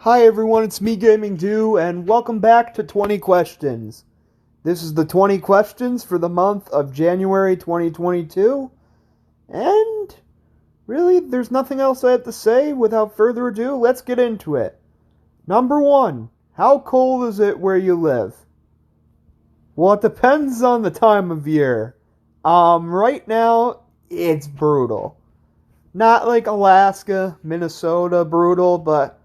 Hi everyone, it's me Gaming Do, and welcome back to 20 Questions. This is the 20 questions for the month of January 2022, and really, there's nothing else I have to say. Without further ado, let's get into it. Number 1. How cold is it where you live? Well, it depends on the time of year. Right now, it's brutal. Not like Alaska, Minnesota brutal, but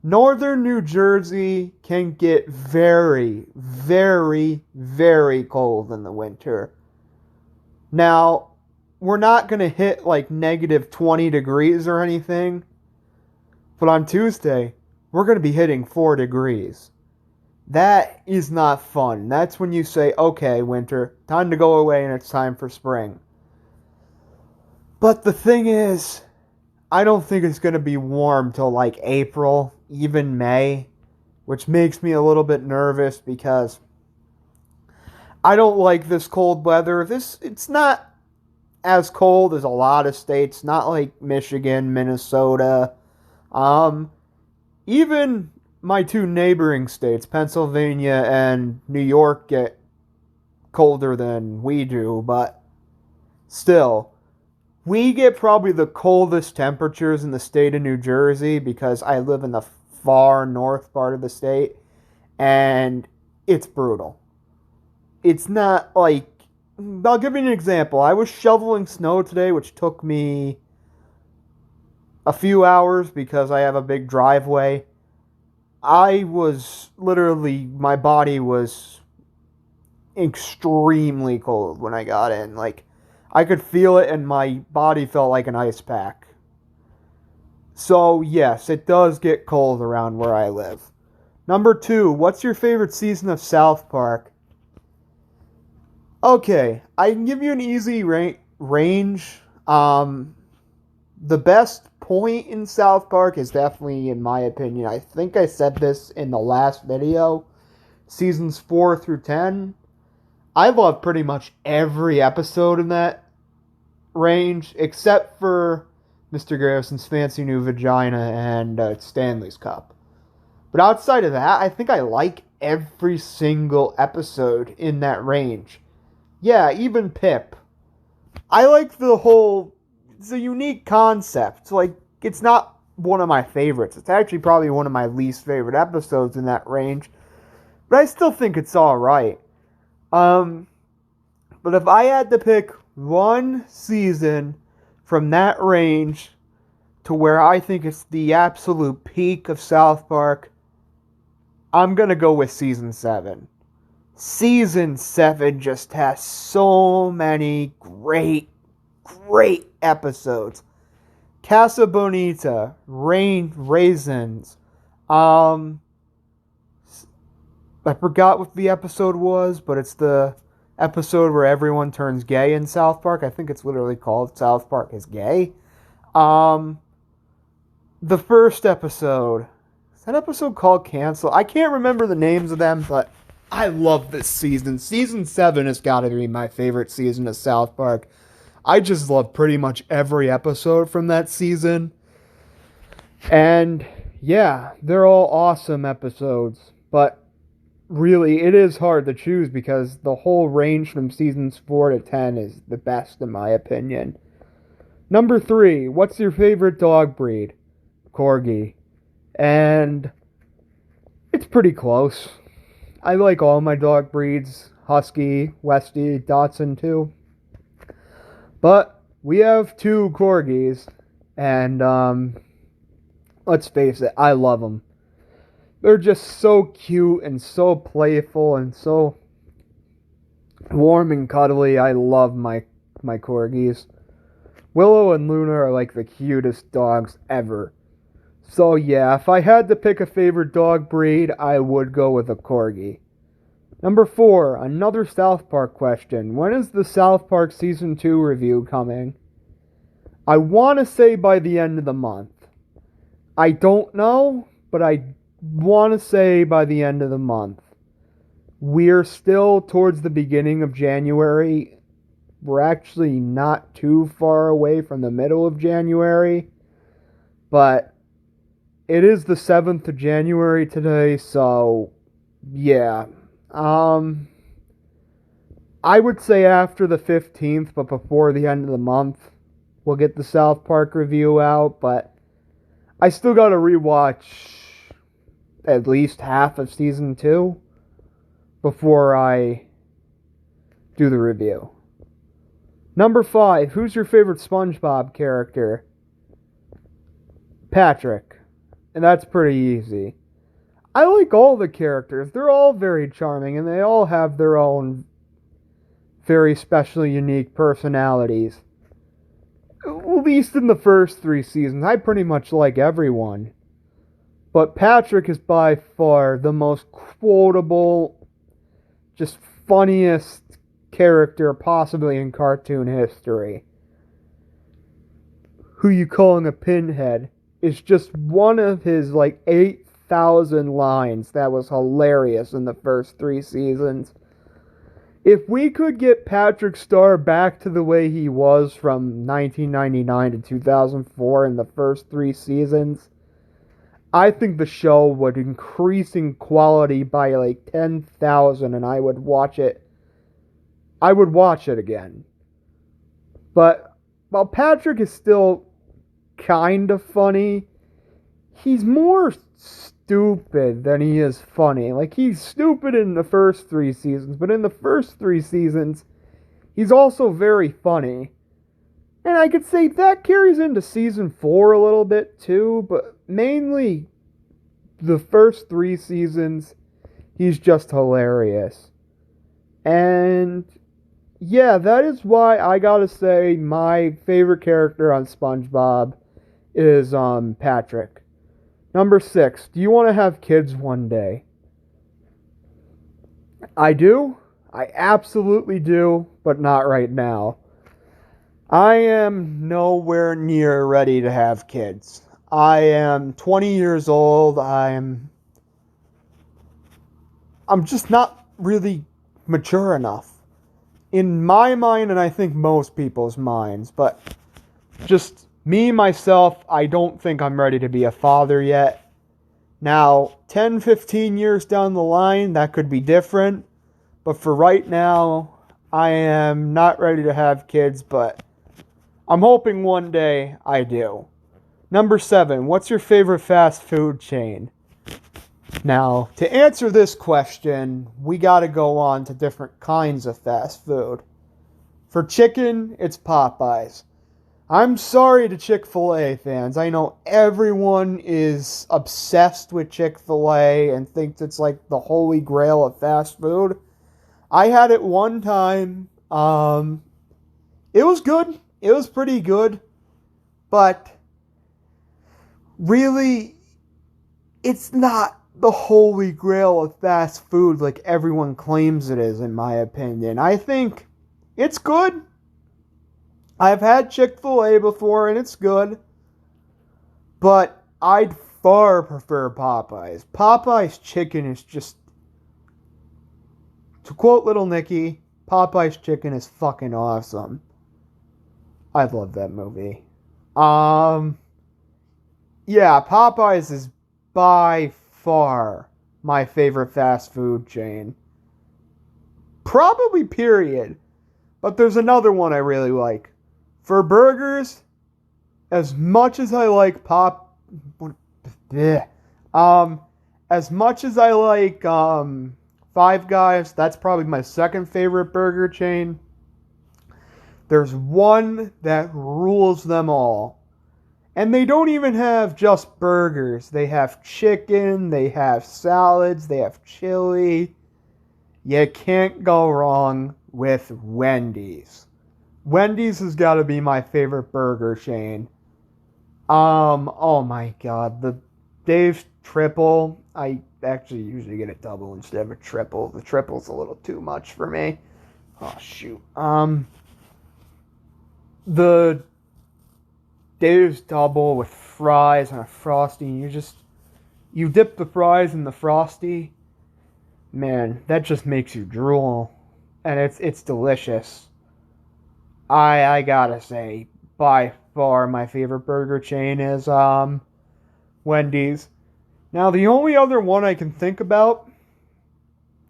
northern New Jersey can get very, very, very cold in the winter. Now, we're not going to hit like negative 20 degrees or anything, but on Tuesday, we're going to be hitting 4 degrees. That is not fun. That's when you say, okay, winter, time to go away and it's time for spring. But the thing is, I don't think it's going to be warm till like April, even May, which makes me a little bit nervous because I don't like this cold weather. It's not as cold as a lot of states, not like Michigan, Minnesota. Even my two neighboring states, Pennsylvania and New York, get colder than we do, but still, we get probably the coldest temperatures in the state of New Jersey because I live in the far north part of the state, and it's brutal. It's not like... I'll give you an example. I was shoveling snow today, which took me a few hours because I have a big driveway. I was literally... My body was extremely cold when I got in. Like, I could feel it and my body felt like an ice pack. So, yes, it does get cold around where I live. Number 2, what's your favorite season of South Park? Okay, I can give you an easy range. The best point in South Park is definitely, in my opinion, I think I said this in the last video, seasons 4 through 10. I love pretty much every episode in that range, except for Mr. Garrison's Fancy New Vagina and Stanley's Cup. But outside of that, I think I like every single episode in that range. Yeah, even Pip. I like the whole... It's a unique concept. Like, it's not one of my favorites. It's actually probably one of my least favorite episodes in that range. But I still think it's alright. But if I had to pick one season from that range to where I think it's the absolute peak of South Park, I'm going to go with Season 7. Season 7 just has so many great episodes. Casa Bonita, Raisins, I forgot what the episode was, but it's the episode where everyone turns gay in South Park. I think it's literally called South Park is Gay. The first episode. Is that episode called Cancel? I can't remember the names of them, but I love this season. Season 7 has got to be my favorite season of South Park. I just love pretty much every episode from that season. And yeah, they're all awesome episodes, but really, it is hard to choose because the whole range from seasons 4 to 10 is the best in my opinion. Number 3, what's your favorite dog breed? Corgi. And it's pretty close. I like all my dog breeds. Husky, Westie, Dachshund too. But we have 2 Corgis, and let's face it, I love them. They're just so cute and so playful and so warm and cuddly. I love my corgis. Willow and Luna are like the cutest dogs ever. So yeah, if I had to pick a favorite dog breed, I would go with a corgi. Number 4, another South Park question. When is the South Park Season 2 review coming? I want to say by the end of the month. I don't know, but I want to say by the end of the month. We're still towards the beginning of January. We're actually not too far away from the middle of January. But It is the 7th of January today, so yeah. Um, I would say after the 15th, but before the end of the month, we'll get the South Park review out, but I still gotta rewatch at least half of season 2 before I do the review. Number 5, who's your favorite Spongebob character? Patrick. And that's pretty easy. I like all the characters. They're all very charming, and they all have their own very special, unique personalities. At least in the first 3 seasons, I pretty much like everyone. But Patrick is by far the most quotable, just funniest character possibly in cartoon history. Who You Calling a Pinhead is just one of his like 8,000 lines that was hilarious in the first 3 seasons. If we could get Patrick Star back to the way he was from 1999 to 2004 in the first 3 seasons, I think the show would increase in quality by like 10,000 and I would watch it. I would watch it again. But while Patrick is still kind of funny, he's more stupid than he is funny. Like, he's stupid in the first 3 seasons, but in the first 3 seasons, he's also very funny. And I could say that carries into season 4 a little bit too, but mainly the first 3 seasons, he's just hilarious. And yeah, that is why I gotta say my favorite character on SpongeBob is Patrick. Number 6, do you want to have kids one day? I do. I absolutely do, but not right now. I am nowhere near ready to have kids. I am 20 years old. I'm just not really mature enough. In my mind, and I think most people's minds, but just me, myself, I don't think I'm ready to be a father yet. Now, 10, 15 years down the line, that could be different. But for right now, I am not ready to have kids, but I'm hoping one day I do. Number 7, what's your favorite fast food chain? Now, to answer this question, we gotta go on to different kinds of fast food. For chicken, it's Popeyes. I'm sorry to Chick-fil-A fans. I know everyone is obsessed with Chick-fil-A and thinks it's like the holy grail of fast food. I had it one time. It was good. It was pretty good. But really, it's not the holy grail of fast food like everyone claims it is, in my opinion. I think it's good. I've had Chick-fil-A before, and it's good. But I'd far prefer Popeyes. Popeyes chicken is just... To quote Little Nicky, Popeyes chicken is fucking awesome. I love that movie. Yeah, Popeyes is by far my favorite fast food chain. Probably period. But there's another one I really like. For burgers, as much as I like as much as I like Five Guys, that's probably my second favorite burger chain. There's one that rules them all. And they don't even have just burgers. They have chicken, they have salads, they have chili. You can't go wrong with Wendy's. Wendy's has got to be my favorite burger chain. Oh my god, the Dave's Triple. I actually usually get a double instead of a triple. The triple's a little too much for me. Oh shoot. The Dave's Double with fries and a Frosty. You dip the fries in the Frosty. Man, that just makes you drool. And it's delicious. I gotta say, by far my favorite burger chain is Wendy's. Now, the only other one I can think about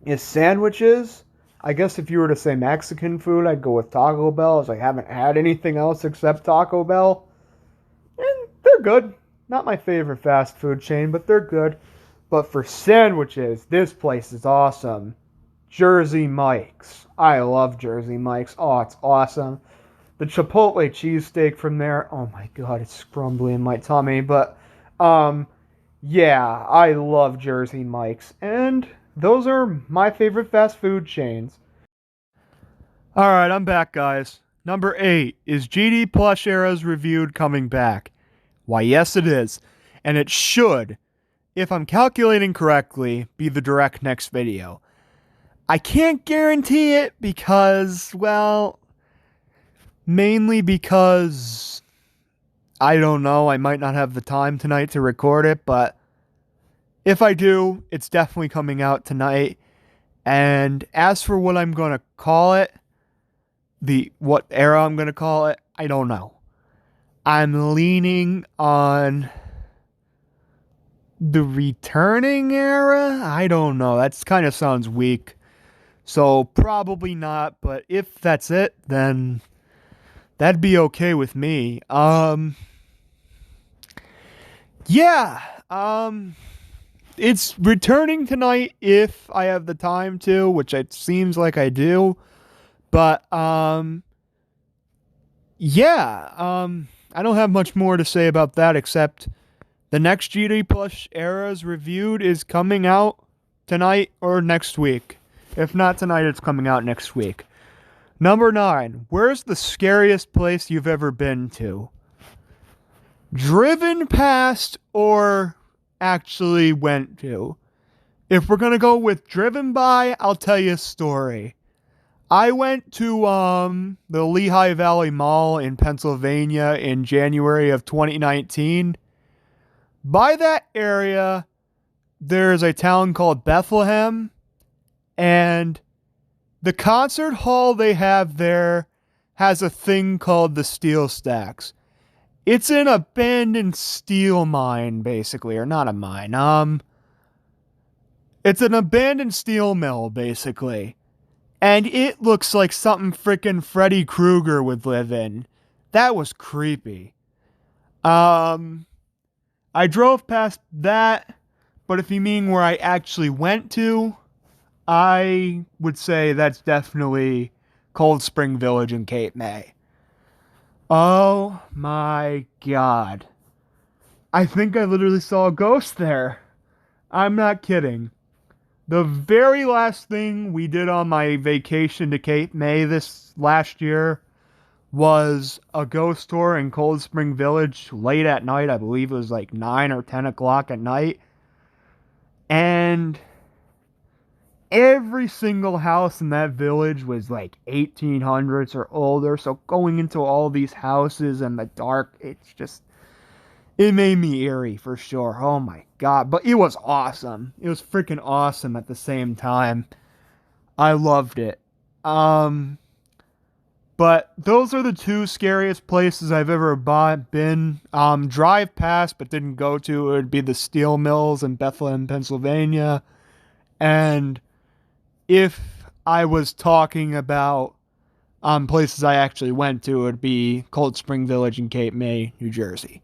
is sandwiches. I guess if you were to say Mexican food, I'd go with Taco Bell, as I haven't had anything else except Taco Bell. And they're good. Not my favorite fast food chain, but they're good. But for sandwiches, this place is awesome. Jersey Mike's. I love Jersey Mike's. Oh, it's awesome. The Chipotle cheesesteak from there. Oh my god, it's crumbly in my tummy. But, yeah, I love Jersey Mike's. And those are my favorite fast food chains. Alright, I'm back, guys. Number 8, is GD Plush Era's Reviewed coming back? Why, yes it is. And it should, if I'm calculating correctly, be the direct next video. I can't guarantee it because, well, mainly because, I don't know, I might not have the time tonight to record it, but if I do, it's definitely coming out tonight. And as for what I'm going to call it, what era I'm going to call it, I don't know. I'm leaning on the returning era? I don't know. That kind of sounds weak. So probably not, but if that's it, then that'd be okay with me. It's returning tonight if I have the time to, which it seems like I do. But, I don't have much more to say about that except the next GD Plush Era's Reviewed is coming out tonight or next week. If not tonight, it's coming out next week. Number 9, where's the scariest place you've ever been to? Driven past or actually went to? If we're going to go with driven by, I'll tell you a story. I went to the Lehigh Valley Mall in Pennsylvania in January of 2019. By that area, there's a town called Bethlehem, and the concert hall they have there has a thing called the Steel Stacks. It's an abandoned steel mine, basically, or not a mine. It's an abandoned steel mill, basically. And it looks like something frickin' Freddy Krueger would live in. That was creepy. I drove past that, but if you mean where I actually went to, I would say that's definitely Cold Spring Village in Cape May. Oh my god. I think I literally saw a ghost there. I'm not kidding. The very last thing we did on my vacation to Cape May this last year was a ghost tour in Cold Spring Village late at night. I believe it was like 9 or 10 o'clock at night. And every single house in that village was like 1800s or older. So going into all these houses in the dark, it made me eerie for sure. Oh my god. But it was awesome. It was freaking awesome at the same time. I loved it. But those are the 2 scariest places I've ever been. Drive past but didn't go to. It would be the steel mills in Bethlehem, Pennsylvania. And if I was talking about places I actually went to, it would be Cold Spring Village in Cape May, New Jersey.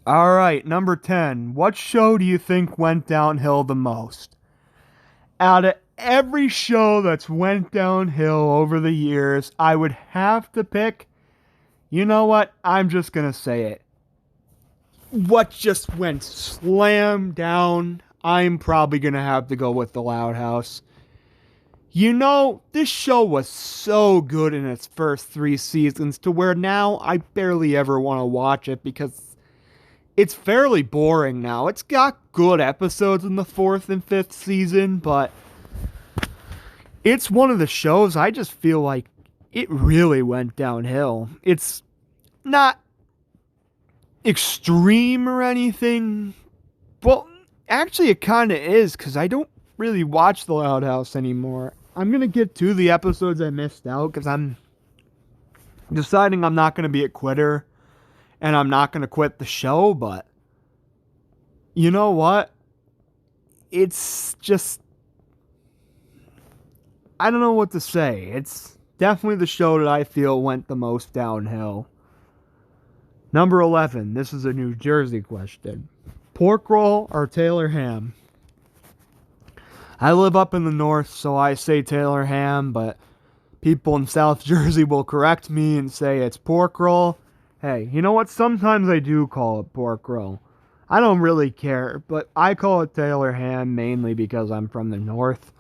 Alright, number 10. What show do you think went downhill the most? Out of every show that's went downhill over the years, I would have to pick, you know what, I'm just gonna say it. What just went slam down, I'm probably gonna have to go with The Loud House. You know, this show was so good in its first 3 seasons to where now I barely ever want to watch it because it's fairly boring now. It's got good episodes in the 4th and 5th season, but it's one of the shows I just feel like it really went downhill. It's not extreme or anything. Well, actually it kind of is, because I don't really watch The Loud House anymore. I'm going to get to the episodes I missed out, because I'm deciding I'm not going to be a quitter, and I'm not going to quit the show, but you know what? It's just, I don't know what to say. It's definitely the show that I feel went the most downhill. Number 11. This is a New Jersey question. Pork roll or Taylor ham? I live up in the north, so I say Taylor ham, but people in South Jersey will correct me and say it's pork roll. Hey, you know what? Sometimes I do call it pork roll. I don't really care, but I call it Taylor ham mainly because I'm from the north.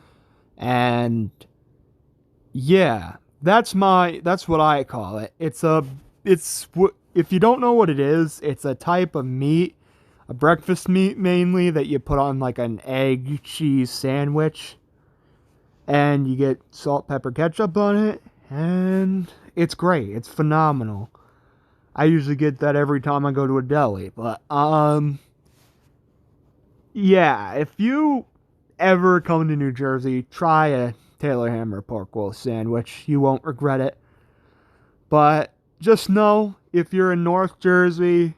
And yeah, that's what I call it. If you don't know what it is, it's a type of meat, a breakfast meat mainly, that you put on like an egg cheese sandwich. And you get salt, pepper, ketchup on it. And it's great. It's phenomenal. I usually get that every time I go to a deli. But, yeah, if you ever come to New Jersey, try a Taylor ham or pork roll sandwich. You won't regret it. But just know, if you're in North Jersey,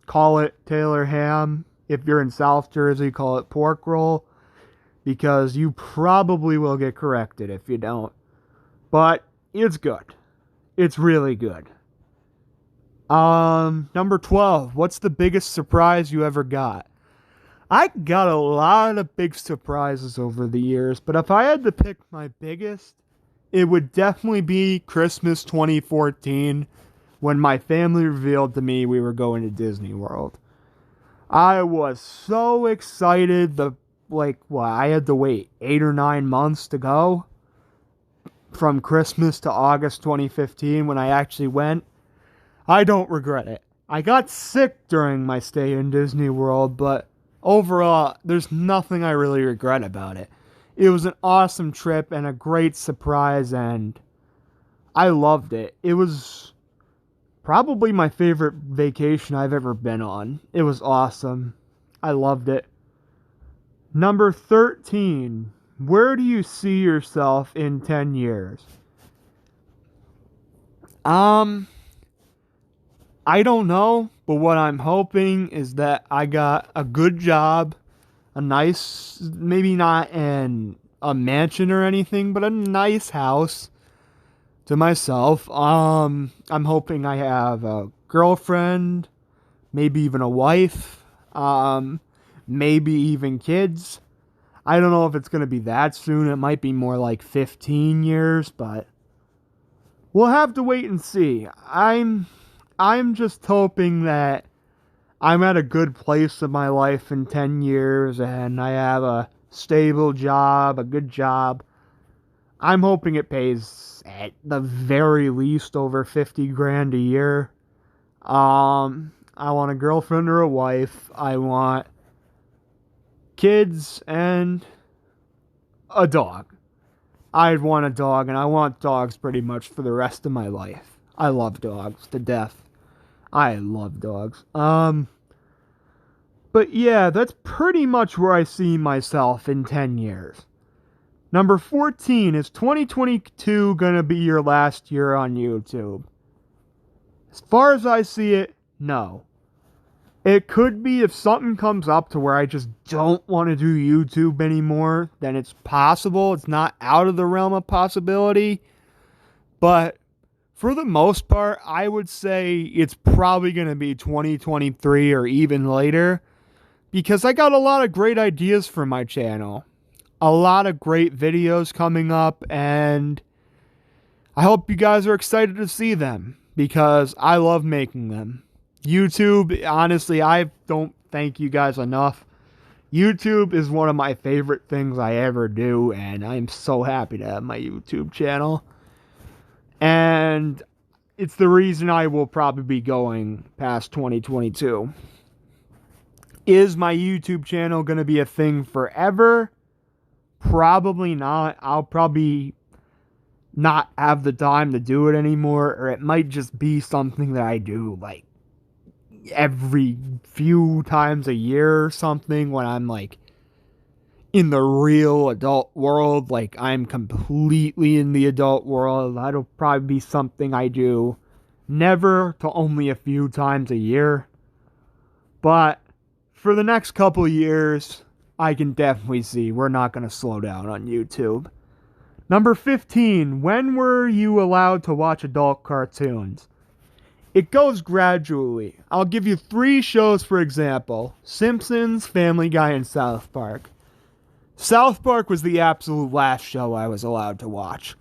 call it Taylor ham. If you're in South Jersey, call it pork roll. Because you probably will get corrected if you don't. But it's good. It's really good. Number 12. What's the biggest surprise you ever got? I got a lot of big surprises over the years, but if I had to pick my biggest, it would definitely be Christmas 2014, when my family revealed to me we were going to Disney World. I was so excited. I had to wait 8 or 9 months to go from Christmas to August 2015 when I actually went. I don't regret it. I got sick during my stay in Disney World, but overall, there's nothing I really regret about it. It was an awesome trip and a great surprise, and I loved it. It was probably my favorite vacation I've ever been on. It was awesome. I loved it. Number 13. Where do you see yourself in 10 years? I don't know, but what I'm hoping is that I got a good job, a nice, maybe not a mansion or anything, but a nice house to myself. I'm hoping I have a girlfriend, maybe even a wife, maybe even kids. I don't know if it's going to be that soon. It might be more like 15 years, but we'll have to wait and see. I'm just hoping that I'm at a good place in my life in 10 years and I have a stable job, a good job. I'm hoping it pays at the very least over 50 grand a year. I want a girlfriend or a wife. I want kids and a dog. I'd want a dog, and I want dogs pretty much for the rest of my life. I love dogs to death. I love dogs. But yeah, that's pretty much where I see myself in 10 years. Number 14, is 2022 gonna be your last year on YouTube? As far as I see it, no. It could be if something comes up to where I just don't want to do YouTube anymore, then it's possible. It's not out of the realm of possibility. But for the most part, I would say it's probably going to be 2023 or even later, because I got a lot of great ideas for my channel. A lot of great videos coming up, and I hope you guys are excited to see them, because I love making them. YouTube, honestly, I don't thank you guys enough. YouTube is one of my favorite things I ever do, and I'm so happy to have my YouTube channel. And it's the reason I will probably be going past 2022. Is my YouTube channel going to be a thing forever? Probably not. I'll probably not have the time to do it anymore, or it might just be something that I do like every few times a year or something when I'm like in the real adult world. Like I'm completely in the adult world. That'll probably be something I do never to only a few times a year. But for the next couple years, I can definitely see we're not going to slow down on YouTube. Number 15, when were you allowed to watch adult cartoons? It goes gradually. I'll give you 3 shows for example. Simpsons, Family Guy, and South Park. South Park was the absolute last show I was allowed to watch.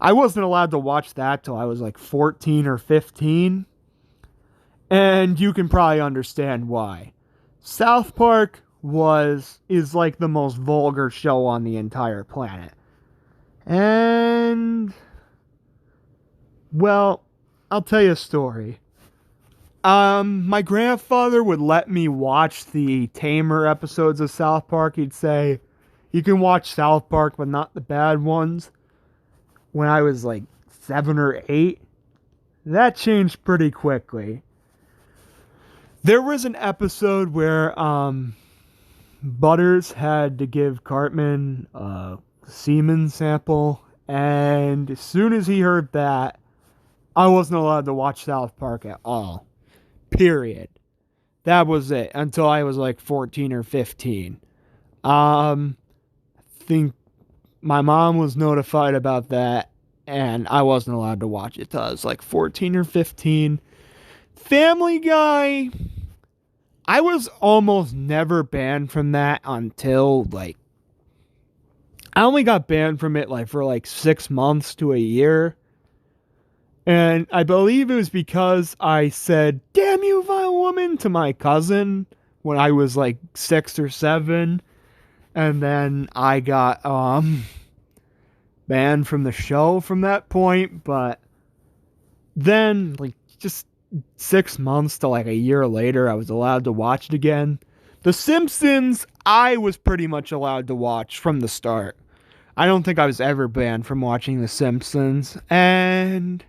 I wasn't allowed to watch that till I was like 14 or 15. And you can probably understand why. South Park is like the most vulgar show on the entire planet. And, well, I'll tell you a story. My grandfather would let me watch the tamer episodes of South Park. He'd say, you can watch South Park, but not the bad ones. When I was like 7 or 8, that changed pretty quickly. There was an episode where Butters had to give Cartman a semen sample, and as soon as he heard that, I wasn't allowed to watch South Park at all. Period. That was it until I was like 14 or 15. I think my mom was notified about that, and I wasn't allowed to watch it till I was like 14 or 15. Family Guy, I was almost never banned from that until like, I only got banned from it like for like 6 months to a year. And I believe it was because I said, "Damn you, vile woman," to my cousin when I was like 6 or 7. And then I got banned from the show from that point. But then, like, just 6 months to like a year later, I was allowed to watch it again. The Simpsons, I was pretty much allowed to watch from the start. I don't think I was ever banned from watching The Simpsons. And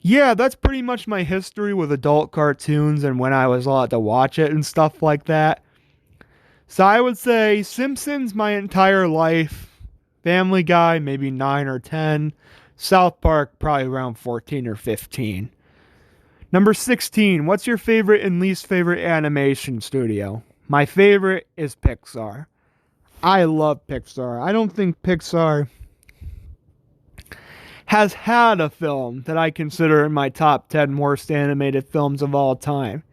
yeah, that's pretty much my history with adult cartoons and when I was allowed to watch it and stuff like that. So I would say Simpsons my entire life. Family Guy, maybe 9 or 10. South Park, probably around 14 or 15. Number 16, what's your favorite and least favorite animation studio? My favorite is Pixar. I love Pixar. I don't think Pixar has had a film that I consider in my top 10 worst animated films of all time.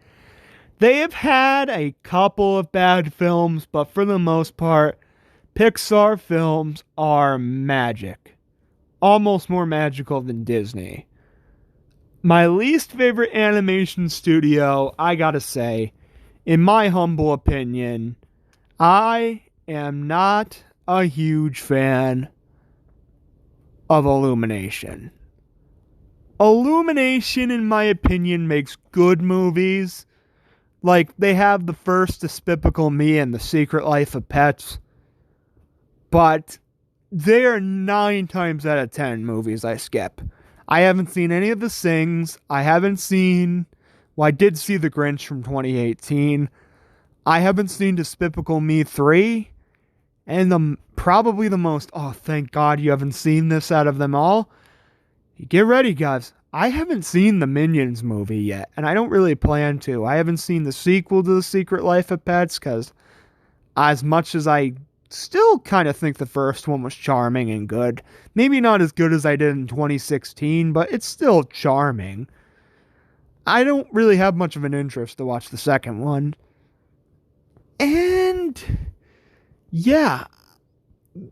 They have had a couple of bad films, but for the most part, Pixar films are magic. Almost more magical than Disney. My least favorite animation studio, I gotta say, in my humble opinion, I am not a huge fan of Illumination. Illumination, in my opinion, makes good movies. Like, they have the first Despicable Me and The Secret Life of Pets. But they are 9 times out of 10 movies I skip. I haven't seen any of the Sings. I did see The Grinch from 2018. I haven't seen Despicable Me 3. And probably the most, oh, thank God you haven't seen this out of them all. Get ready, guys. I haven't seen the Minions movie yet, and I don't really plan to. I haven't seen the sequel to The Secret Life of Pets, because as much as I still kind of think the first one was charming and good, maybe not as good as I did in 2016, but it's still charming. I don't really have much of an interest to watch the second one. And yeah,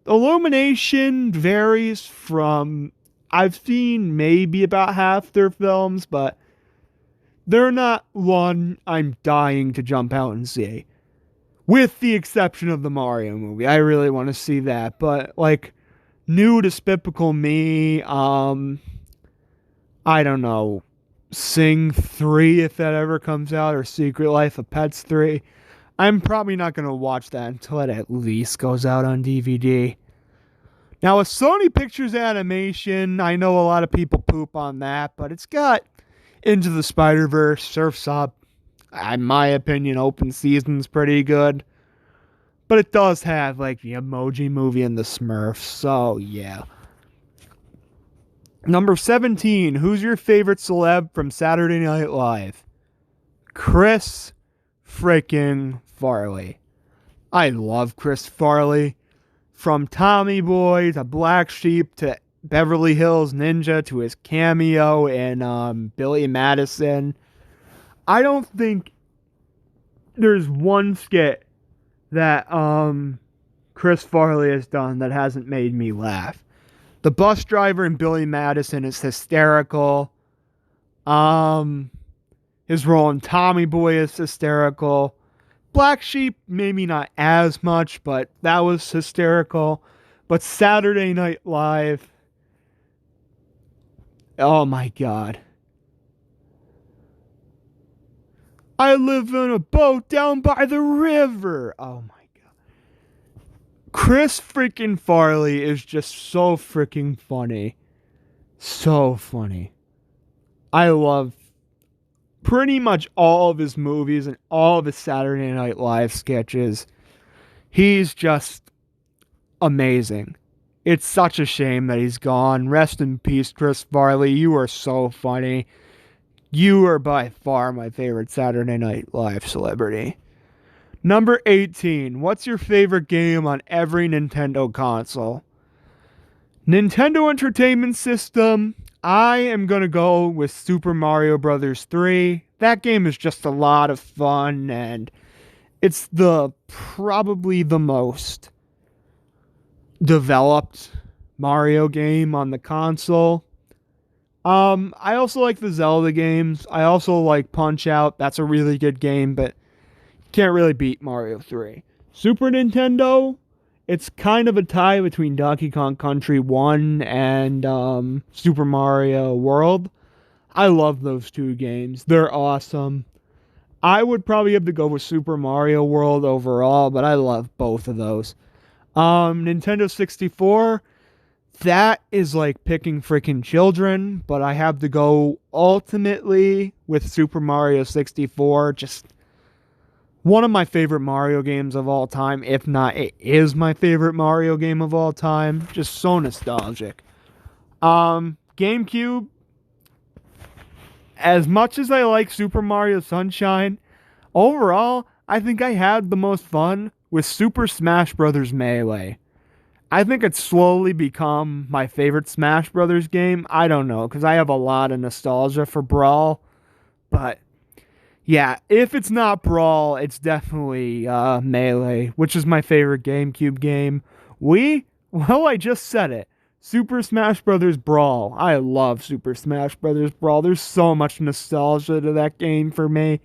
Illumination varies from, I've seen maybe about half their films, but they're not one I'm dying to jump out and see. With the exception of the Mario movie. I really want to see that. But, like, new Despicable Me, I don't know, Sing 3, if that ever comes out, or Secret Life of Pets 3. I'm probably not going to watch that until it at least goes out on DVD. Now, with Sony Pictures Animation, I know a lot of people poop on that, but it's got Into the Spider-Verse, Surf's Up. In my opinion, Open Season's pretty good. But it does have, like, the Emoji Movie and the Smurfs, so yeah. Number 17, who's your favorite celeb from Saturday Night Live? Chris freaking Farley. I love Chris Farley. From Tommy Boy to Black Sheep to Beverly Hills Ninja to his cameo in Billy Madison. I don't think there's one skit that Chris Farley has done that hasn't made me laugh. The bus driver in Billy Madison is hysterical. His role in Tommy Boy is hysterical. Black Sheep, maybe not as much, but that was hysterical. But Saturday Night Live, oh my God. I live in a boat down by the river. Oh my God. Chris freaking Farley is just so freaking funny. So funny. I love pretty much all of his movies and all of his Saturday Night Live sketches. He's just amazing. It's such a shame that he's gone. Rest in peace, Chris Farley. You are so funny. You are by far my favorite Saturday Night Live celebrity. Number 18. What's your favorite game on every Nintendo console? Nintendo Entertainment System. I am going to go with Super Mario Bros. 3. That game is just a lot of fun, and it's probably the most developed Mario game on the console. I also like the Zelda games. I also like Punch-Out. That's a really good game, but you can't really beat Mario 3. Super Nintendo, it's kind of a tie between Donkey Kong Country 1 and Super Mario World. I love those two games. They're awesome. I would probably have to go with Super Mario World overall, but I love both of those. Nintendo 64, that is like picking freaking children, but I have to go ultimately with Super Mario 64. Just one of my favorite Mario games of all time. If not, it is my favorite Mario game of all time. Just so nostalgic. GameCube, as much as I like Super Mario Sunshine, overall, I think I had the most fun with Super Smash Bros. Melee. I think it's slowly become my favorite Smash Bros. Game. I don't know, because I have a lot of nostalgia for Brawl. But, yeah, if it's not Brawl, it's definitely Melee, which is my favorite GameCube game. Well, I just said it. Super Smash Bros. Brawl. I love Super Smash Bros. Brawl. There's so much nostalgia to that game for me.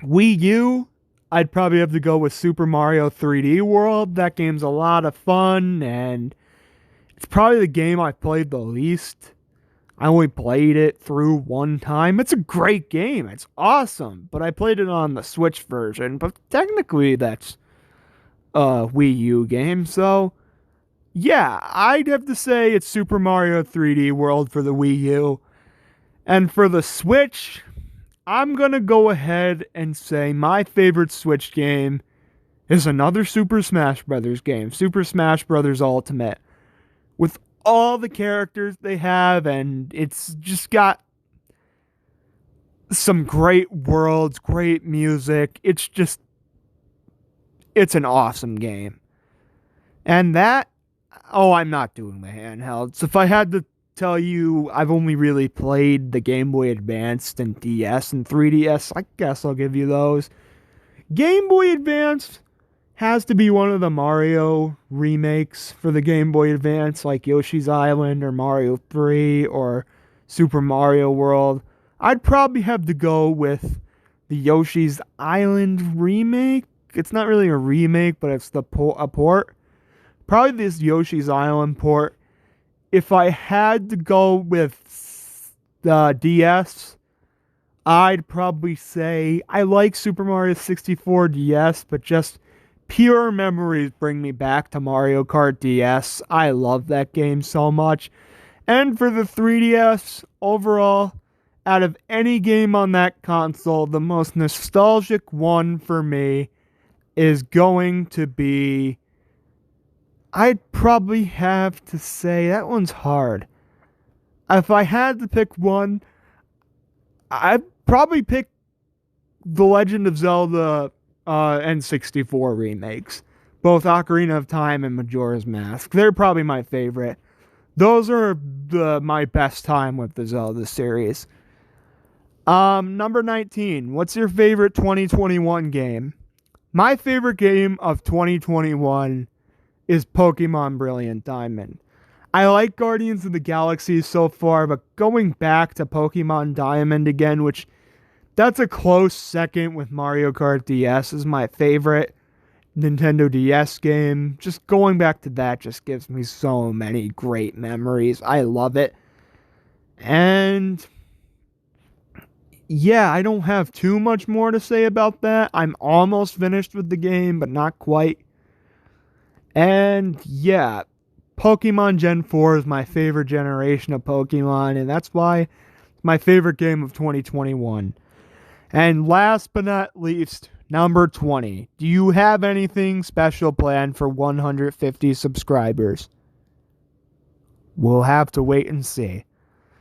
Wii U, I'd probably have to go with Super Mario 3D World. That game's a lot of fun, and it's probably the game I've played the least. I only played it through one time. It's a great game. It's awesome, but I played it on the Switch version, but technically that's a Wii U game, so yeah, I'd have to say it's Super Mario 3D World for the Wii U. And for the Switch, I'm going to go ahead and say my favorite Switch game is another Super Smash Bros. Game, Super Smash Bros. Ultimate. With all the characters they have, and it's just got some great worlds, great music. It's an awesome game. And I'm not doing the handhelds. If I had to tell you, I've only really played the Game Boy Advance and DS and 3DS. I guess I'll give you those. Game Boy Advance has to be one of the Mario remakes for the Game Boy Advance, like Yoshi's Island or Mario 3 or Super Mario World. I'd probably have to go with the Yoshi's Island remake. It's not really a remake, but it's a port. Probably this Yoshi's Island port. If I had to go with the DS, I'd probably say I like Super Mario 64 DS, but just pure memories bring me back to Mario Kart DS. I love that game so much. And for the 3DS, overall, out of any game on that console, the most nostalgic one for me is going to be... I'd probably have to say that one's hard. If I had to pick one, I'd probably pick The Legend of Zelda N64 remakes. Both Ocarina of Time and Majora's Mask. They're probably my favorite. Those are my best time with the Zelda series. Number 19. What's your favorite 2021 game? My favorite game of 2021 is Pokemon Brilliant Diamond. I like Guardians of the Galaxy so far, but going back to Pokemon Diamond again, which that's a close second with Mario Kart DS is my favorite Nintendo DS game. Just going back to that just gives me so many great memories. I love it. And yeah, I don't have too much more to say about that. I'm almost finished with the game, but not quite. And yeah, Pokemon Gen 4 is my favorite generation of Pokemon, and that's why it's my favorite game of 2021. And last but not least, number 20. Do you have anything special planned for 150 subscribers? We'll have to wait and see.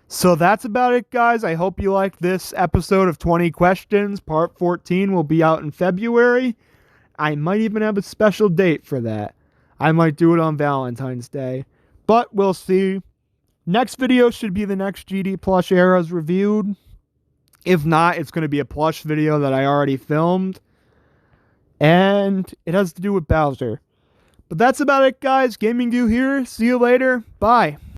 So that's about it, guys. I hope you liked this episode of 20 Questions. Part 14 will be out in February. I might even have a special date for that. I might do it on Valentine's Day. But we'll see. Next video should be the next GD plush eras reviewed. If not, it's going to be a plush video that I already filmed. And it has to do with Bowser. But that's about it, guys. Gaming Do here. See you later. Bye.